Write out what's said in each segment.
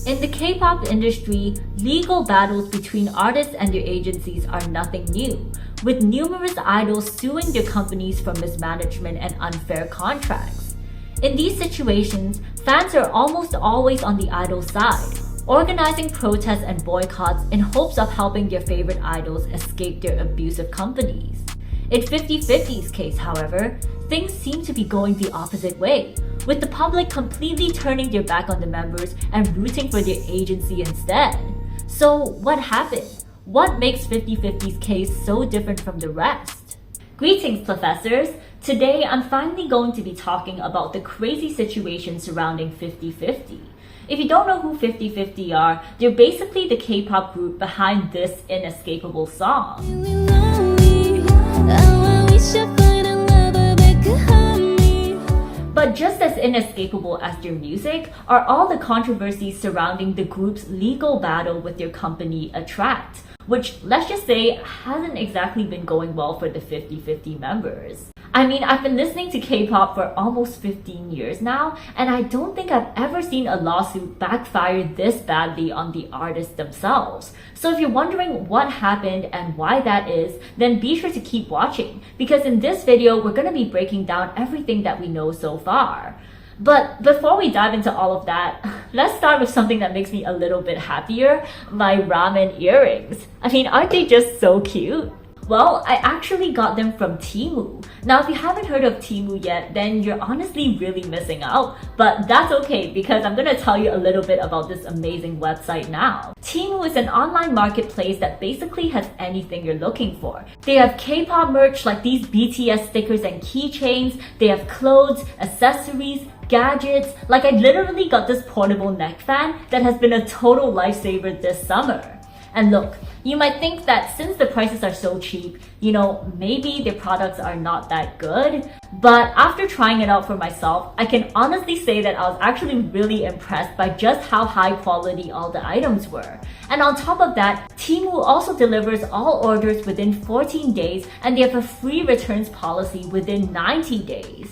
In the K-pop industry, legal battles between artists and their agencies are nothing new, with numerous idols suing their companies for mismanagement and unfair contracts. In these situations, fans are almost always on the idol's side, organizing protests and boycotts in hopes of helping their favorite idols escape their abusive companies. In 50/50's case, however, things seem to be going the opposite way, with the public completely turning their back on the members and rooting for their agency instead. So what happened? What makes 50/50's case so different from the rest? Greetings, professors! Today, I'm finally going to be talking about the crazy situation surrounding 50/50. If you don't know who 50/50 are, they're basically the K-pop group behind this inescapable song. But just as inescapable as their music are all the controversies surrounding the group's legal battle with their company ATTRAKT, which, let's just say, hasn't exactly been going well for the 50/50 members. I mean, I've been listening to K-pop for almost 15 years now, and I don't think I've ever seen a lawsuit backfire this badly on the artists themselves. So if you're wondering what happened and why that is, then be sure to keep watching, because in this video, we're going to be breaking down everything that we know so far. But before we dive into all of that, let's start with something that makes me a little bit happier, my ramen earrings. I mean, aren't they just so cute? Well, I actually got them from Temu. Now, if you haven't heard of Temu yet, then you're honestly really missing out. But that's okay, because I'm gonna tell you a little bit about this amazing website now. Temu is an online marketplace that basically has anything you're looking for. They have K-pop merch like these BTS stickers and keychains. They have clothes, accessories, gadgets. Like, I literally got this portable neck fan that has been a total lifesaver this summer. And look, you might think that since the prices are so cheap, maybe their products are not that good. But after trying it out for myself, I can honestly say that I was actually really impressed by just how high quality all the items were. And on top of that, Temu also delivers all orders within 14 days, and they have a free returns policy within 90 days.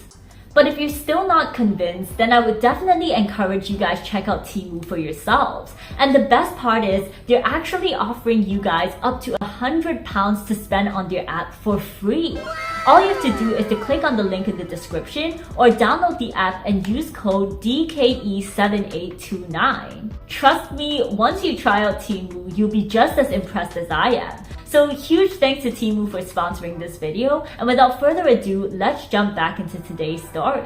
But if you're still not convinced, then I would definitely encourage you guys check out Temu for yourselves. And the best part is, they're actually offering you guys up to £100 to spend on their app for free. All you have to do is to click on the link in the description or download the app and use code DKE7829. Trust me, once you try out Temu, you'll be just as impressed as I am. So huge thanks to Temu for sponsoring this video, and without further ado, let's jump back into today's story.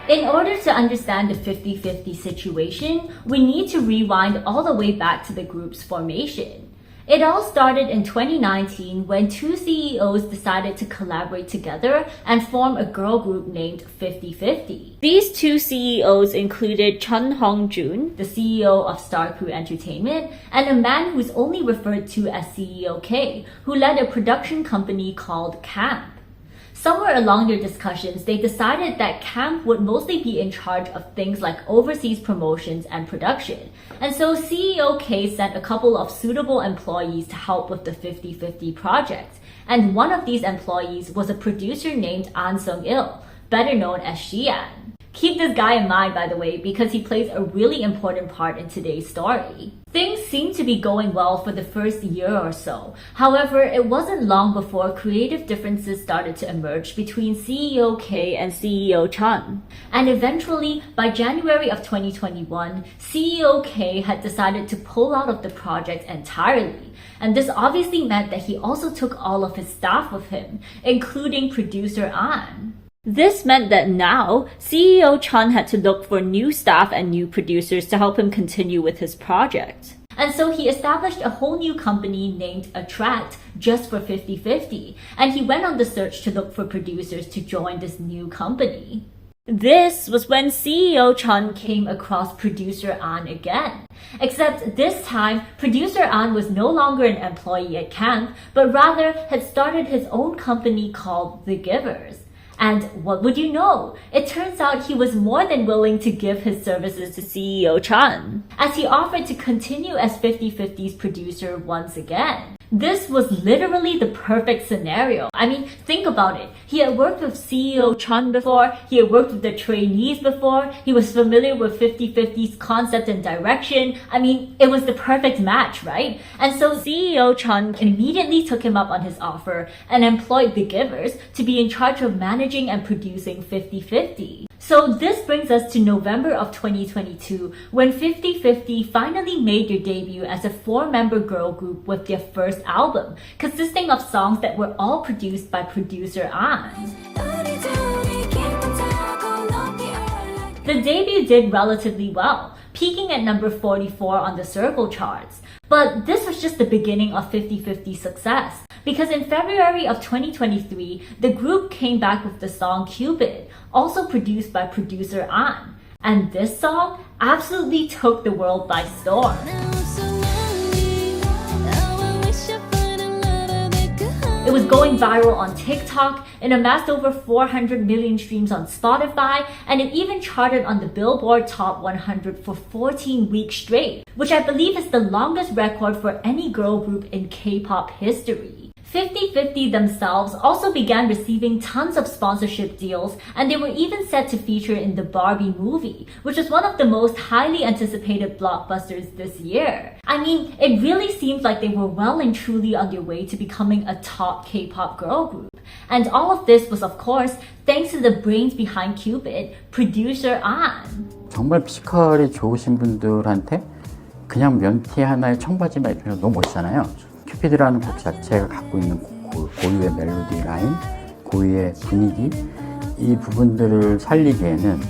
In order to understand the 50/50 situation, we need to rewind all the way back to the group's formation. It all started in 2019 when two CEOs decided to collaborate together and form a girl group named 50/50. These two CEOs included Chun Hong-jun, the CEO of Star Crew Entertainment, and a man who's only referred to as CEO K, who led a production company called Camp. Somewhere along their discussions, they decided that Camp would mostly be in charge of things like overseas promotions and production. And so CEO K sent a couple of suitable employees to help with the 50/50 project. And one of these employees was a producer named An Sung-il, better known as Xian. Keep this guy in mind, by the way, because he plays a really important part in today's story. Things seemed to be going well for the first year or so. However, it wasn't long before creative differences started to emerge between CEO K and CEO Chun. And eventually, by January of 2021, CEO K had decided to pull out of the project entirely. And this obviously meant that he also took all of his staff with him, including producer An. This meant that now, CEO Chun had to look for new staff and new producers to help him continue with his project. And so he established a whole new company named ATTRAKT just for 50/50, and he went on the search to look for producers to join this new company. This was when CEO Chun came across producer An again. Except this time, producer An was no longer an employee at Camp, but rather had started his own company called The Givers. And what would you know? It turns out he was more than willing to give his services to CEO Chun, as he offered to continue as 50/50's producer once again. This was literally the perfect scenario. I mean, think about it. He had worked with CEO Chun before, he had worked with the trainees before, he was familiar with 50/50's concept and direction. I mean, it was the perfect match, right? And so CEO Chun immediately took him up on his offer and employed the Givers to be in charge of managing and producing 50/50. So this brings us to November of 2022, when 50/50 finally made their debut as a 4-member girl group with their first album, consisting of songs that were all produced by producer An. The debut did relatively well, peaking at number 44 on the Circle charts. But this was just the beginning of 50/50's success, because in February of 2023, the group came back with the song Cupid, also produced by producer An. And this song absolutely took the world by storm. It was going viral on TikTok, it amassed over 400 million streams on Spotify, and it even charted on the Billboard Top 100 for 14 weeks straight, which I believe is the longest record for any girl group in K-pop history. 50/50 themselves also began receiving tons of sponsorship deals, and they were even set to feature in the Barbie movie, which was one of the most highly anticipated blockbusters this year. I mean, it really seems like they were well and truly on their way to becoming a top K-pop girl group. And all of this was, of course, thanks to the brains behind Cupid, producer An. 정말 피지컬이 좋으신 분들한테 그냥 면티 하나에 청바지만 입히면 너무 멋있잖아요. 큐피드라는 곡 자체가 갖고 있는 고유의 멜로디 라인, 고유의 분위기, 이 부분들을 살리기에는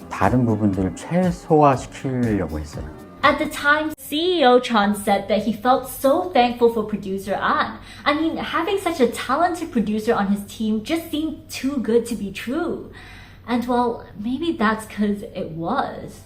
다른 부분들을 최소화시키려고 했어요. At the time, CEO Chun said that he felt so thankful for producer An. I mean, having such a talented producer on his team just seemed too good to be true. And well, maybe that's because it was.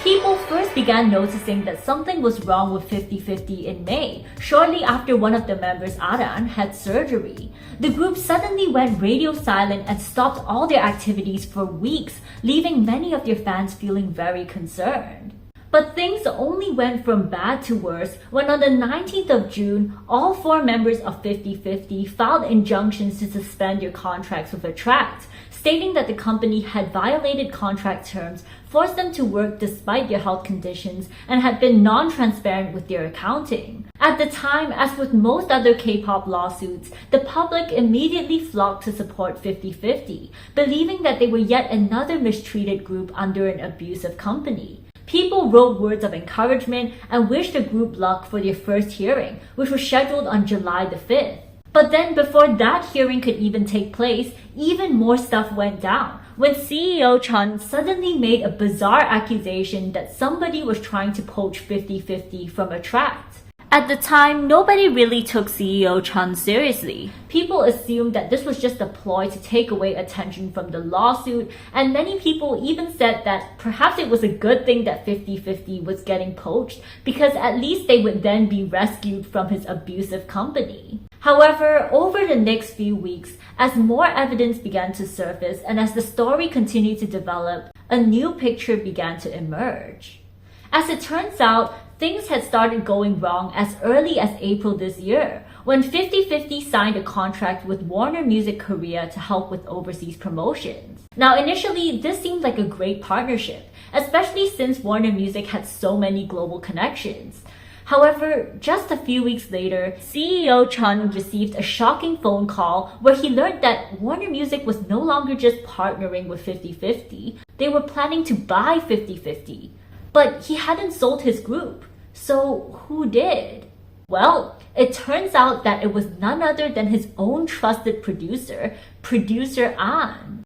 People first began noticing that something was wrong with 50/50 in May, shortly after one of the members, Aran, had surgery. The group suddenly went radio silent and stopped all their activities for weeks, leaving many of their fans feeling very concerned. But things only went from bad to worse when on the 19th of June, all 4 members of 50/50 filed injunctions to suspend their contracts with ATTRAKT, stating that the company had violated contract terms, forced them to work despite their health conditions, and had been non-transparent with their accounting. At the time, as with most other K-pop lawsuits, the public immediately flocked to support 50/50, believing that they were yet another mistreated group under an abusive company. People wrote words of encouragement and wished the group luck for their first hearing, which was scheduled on July the 5th. But then before that hearing could even take place, even more stuff went down when CEO Chun suddenly made a bizarre accusation that somebody was trying to poach 50/50 from ATTRAKT. At the time, nobody really took CEO Chun seriously. People assumed that this was just a ploy to take away attention from the lawsuit, and many people even said that perhaps it was a good thing that 50/50 was getting poached, because at least they would then be rescued from his abusive company. However, over the next few weeks, as more evidence began to surface and as the story continued to develop, a new picture began to emerge. As it turns out, things had started going wrong as early as April this year, when 50/50 signed a contract with Warner Music Korea to help with overseas promotions. Now, initially, this seemed like a great partnership, especially since Warner Music had so many global connections. However, just a few weeks later, CEO Chun received a shocking phone call where he learned that Warner Music was no longer just partnering with 50/50, they were planning to buy 50/50. But he hadn't sold his group. So who did? Well, it turns out that it was none other than his own trusted producer, producer An.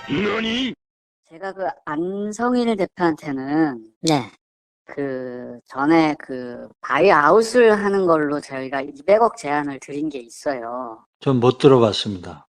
너니? 제가 그 안성일 대표한테는 전에 바이아웃을 하는 걸로 저희가 200억 제안을 드린 게 있어요. 전 못 들어봤습니다.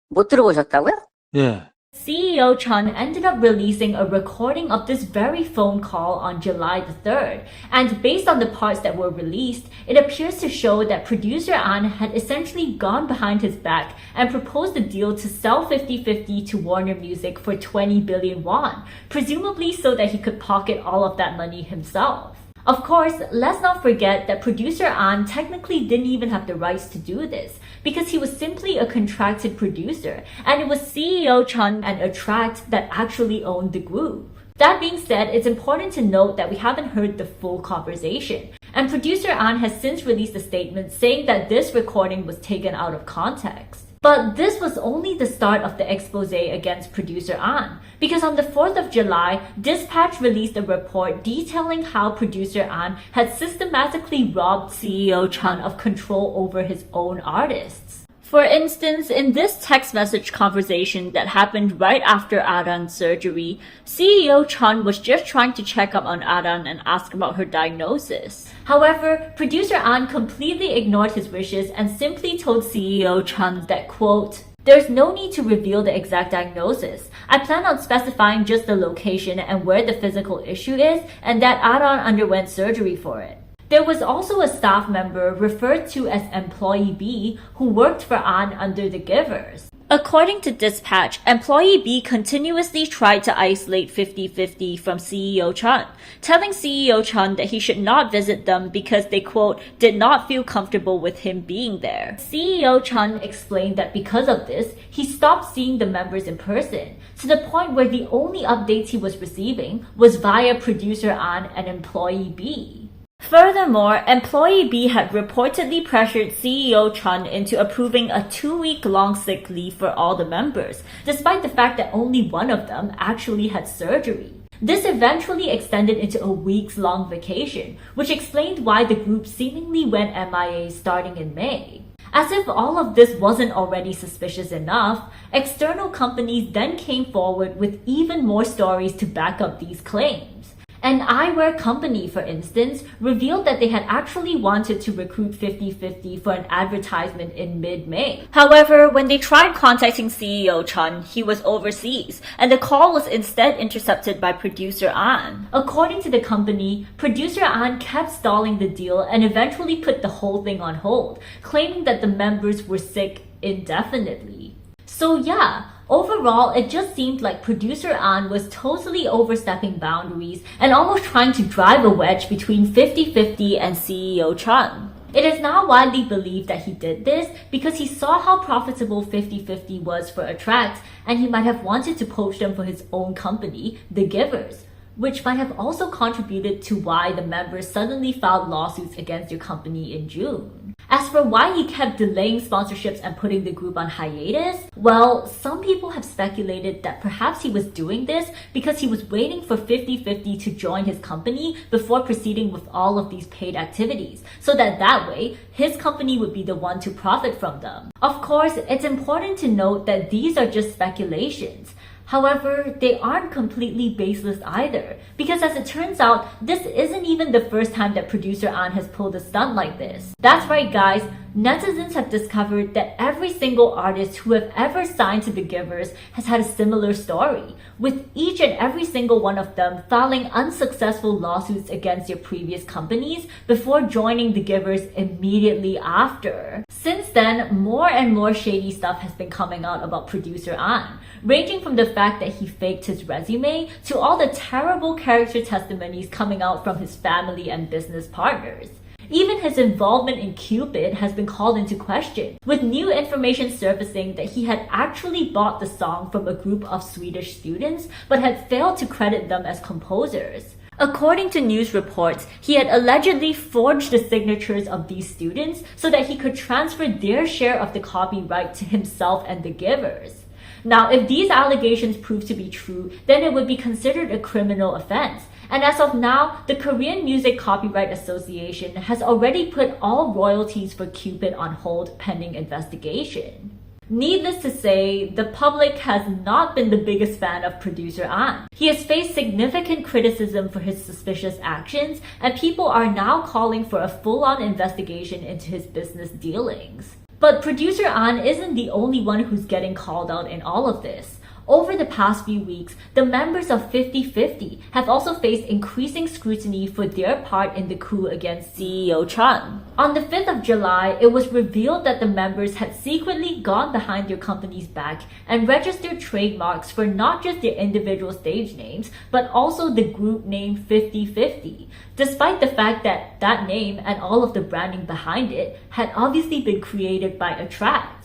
못 들어보셨다고요? 예. CEO Chun ended up releasing a recording of this very phone call on July the 3rd, and based on the parts that were released, it appears to show that producer An had essentially gone behind his back and proposed a deal to sell 50/50 to Warner Music for 20 billion won, presumably so that he could pocket all of that money himself. Of course, let's not forget that producer An technically didn't even have the rights to do this, because he was simply a contracted producer, and it was CEO Chun and ATTRAKT that actually owned the group. That being said, it's important to note that we haven't heard the full conversation, and producer An has since released a statement saying that this recording was taken out of context. But this was only the start of the expose against producer An, because on the 4th of July, Dispatch released a report detailing how producer An had systematically robbed CEO Chun of control over his own artists. For instance, in this text message conversation that happened right after Aran's surgery, CEO Chun was just trying to check up on Aran and ask about her diagnosis. However, producer An completely ignored his wishes and simply told CEO Chun that, quote, "There's no need to reveal the exact diagnosis. I plan on specifying just the location and where the physical issue is, and that Aran underwent surgery for it." There was also a staff member referred to as Employee B who worked for An under the Givers. According to Dispatch, Employee B continuously tried to isolate 50/50 from CEO Chun, telling CEO Chun that he should not visit them because they, quote, "did not feel comfortable with him being there." CEO Chun explained that because of this, he stopped seeing the members in person, to the point where the only updates he was receiving was via producer An and Employee B. Furthermore, Employee B had reportedly pressured CEO Chun into approving a 2-week-long sick leave for all the members, despite the fact that only one of them actually had surgery. This eventually extended into a weeks-long vacation, which explained why the group seemingly went MIA starting in May. As if all of this wasn't already suspicious enough, external companies then came forward with even more stories to back up these claims. An eyewear company, for instance, revealed that they had actually wanted to recruit 50/50 for an advertisement in mid-May. However, when they tried contacting CEO Chun, he was overseas, and the call was instead intercepted by producer An. According to the company, producer An kept stalling the deal and eventually put the whole thing on hold, claiming that the members were sick indefinitely. So yeah, overall, it just seemed like producer An was totally overstepping boundaries and almost trying to drive a wedge between 50/50 and CEO Chun. It is now widely believed that he did this because he saw how profitable 50/50 was for ATTRAKT, and he might have wanted to poach them for his own company, The Givers, which might have also contributed to why the members suddenly filed lawsuits against your company in June. As for why he kept delaying sponsorships and putting the group on hiatus, well, some people have speculated that perhaps he was doing this because he was waiting for 50/50 to join his company before proceeding with all of these paid activities, so that way, his company would be the one to profit from them. Of course, it's important to note that these are just speculations. However, they aren't completely baseless either, because as it turns out, this isn't even the first time that producer An has pulled a stunt like this. That's right, guys. Netizens have discovered that every single artist who have ever signed to The Givers has had a similar story, with each and every single one of them filing unsuccessful lawsuits against their previous companies before joining The Givers immediately after. Since then, more and more shady stuff has been coming out about producer An, ranging from the fact that he faked his resume to all the terrible character testimonies coming out from his family and business partners. Even his involvement in Cupid has been called into question, with new information surfacing that he had actually bought the song from a group of Swedish students, but had failed to credit them as composers. According to news reports, he had allegedly forged the signatures of these students so that he could transfer their share of the copyright to himself and The Givers. Now, if these allegations prove to be true, then it would be considered a criminal offense. And as of now, the Korean Music Copyright Association has already put all royalties for Cupid on hold pending investigation. Needless to say, the public has not been the biggest fan of producer An. He has faced significant criticism for his suspicious actions, and people are now calling for a full-on investigation into his business dealings. But producer An isn't the only one who's getting called out in all of this. Over the past few weeks, the members of FiftyFifty have also faced increasing scrutiny for their part in the coup against CEO Chun. On the 5th of July, it was revealed that the members had secretly gone behind their company's back and registered trademarks for not just their individual stage names, but also the group name FiftyFifty, despite the fact that that name and all of the branding behind it had obviously been created by ATTRAKT.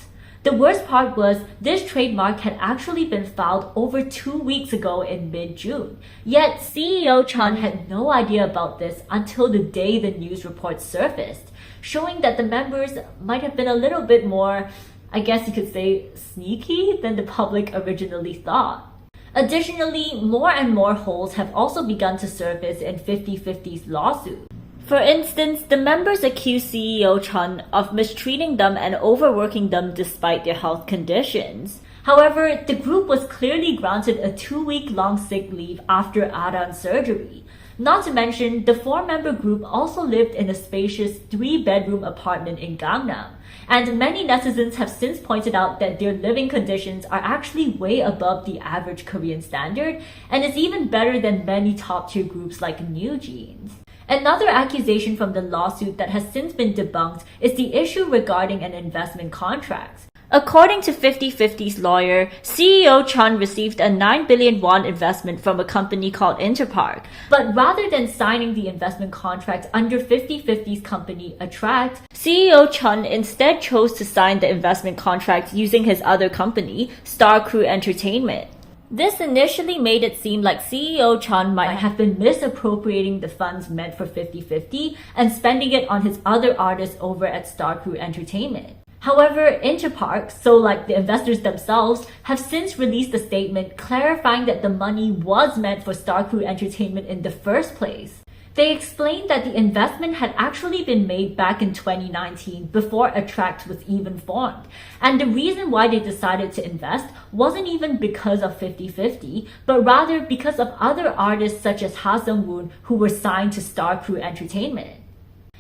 The worst part was this trademark had actually been filed over 2 weeks ago in mid-June. Yet CEO Chun had no idea about this until the day the news reports surfaced, showing that the members might have been a little bit more, I guess you could say, sneaky than the public originally thought. Additionally, more and more holes have also begun to surface in FiftyFifty's lawsuit. For instance, the members accuse CEO Chun of mistreating them and overworking them despite their health conditions. However, the group was clearly granted a 2-week-long sick leave after Aran surgery. Not to mention, the 4-member group also lived in a spacious 3-bedroom apartment in Gangnam. And many netizens have since pointed out that their living conditions are actually way above the average Korean standard, and is even better than many top-tier groups like New Jeans. Another accusation from the lawsuit that has since been debunked is the issue regarding an investment contract. According to FiftyFifty's lawyer, CEO Chun received a 9 billion won investment from a company called Interpark. But rather than signing the investment contract under FiftyFifty's company ATTRAKT, CEO Chun instead chose to sign the investment contract using his other company, Star Crew Entertainment. This initially made it seem like CEO Chun might have been misappropriating the funds meant for FiftyFifty and spending it on his other artists over at Star Crew Entertainment. However, Interpark, so like the investors themselves, have since released a statement clarifying that the money was meant for Star Crew Entertainment in the first place. They explained that the investment had actually been made back in 2019 before ATTRAKT was even formed. And the reason why they decided to invest wasn't even because of FiftyFifty, but rather because of other artists such as Ha Sung-woon who were signed to Star Crew Entertainment.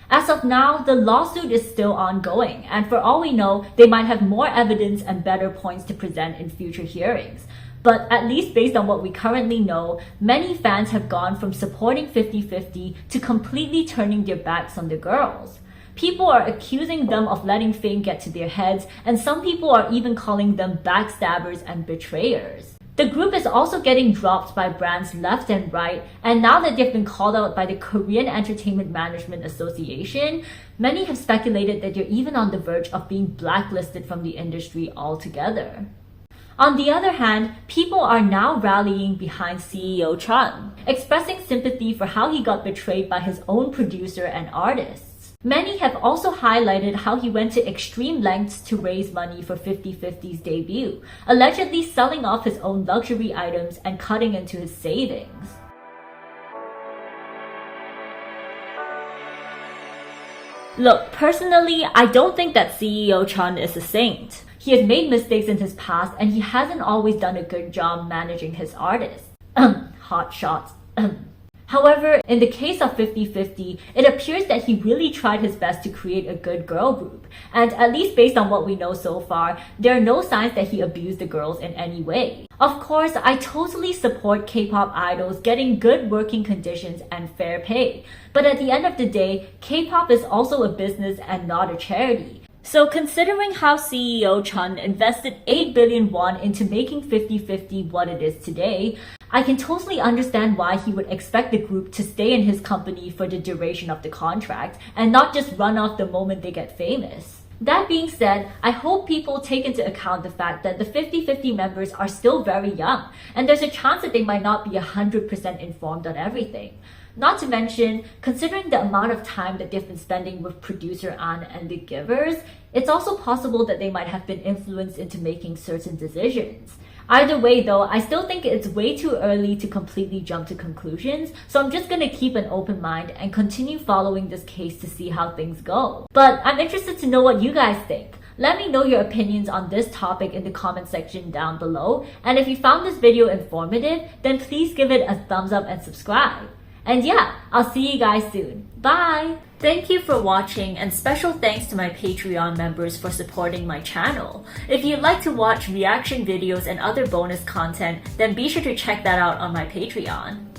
As of now, the lawsuit is still ongoing, and for all we know, they might have more evidence and better points to present in future hearings. But at least based on what we currently know, many fans have gone from supporting FiftyFifty to completely turning their backs on the girls. People are accusing them of letting fame get to their heads, and some people are even calling them backstabbers and betrayers. The group is also getting dropped by brands left and right, and now that they've been called out by the Korean Entertainment Management Association, many have speculated that they're even on the verge of being blacklisted from the industry altogether. On the other hand, people are now rallying behind CEO Chun, expressing sympathy for how he got betrayed by his own producer and artists. Many have also highlighted how he went to extreme lengths to raise money for FiftyFifty's debut, allegedly selling off his own luxury items and cutting into his savings. Look, personally, I don't think that CEO Chun is a saint. He has made mistakes in his past and he hasn't always done a good job managing his artists. Hot shots. However, in the case of FiftyFifty, it appears that he really tried his best to create a good girl group. And at least based on what we know so far, there are no signs that he abused the girls in any way. Of course, I totally support K-pop idols getting good working conditions and fair pay. But at the end of the day, K-pop is also a business and not a charity. So considering how CEO Chun invested 8 billion won into making FiftyFifty what it is today, I can totally understand why he would expect the group to stay in his company for the duration of the contract and not just run off the moment they get famous. That being said, I hope people take into account the fact that the FiftyFifty members are still very young, and there's a chance that they might not be 100% informed on everything. Not to mention, considering the amount of time that they've been spending with producer An and the Givers, it's also possible that they might have been influenced into making certain decisions. Either way though, I still think it's way too early to completely jump to conclusions, so I'm just gonna keep an open mind and continue following this case to see how things go. But I'm interested to know what you guys think. Let me know your opinions on this topic in the comment section down below, and if you found this video informative, then please give it a thumbs up and subscribe. And yeah, I'll see you guys soon. Bye! Thank you for watching, and special thanks to my Patreon members for supporting my channel. If you'd like to watch reaction videos and other bonus content, then be sure to check that out on my Patreon.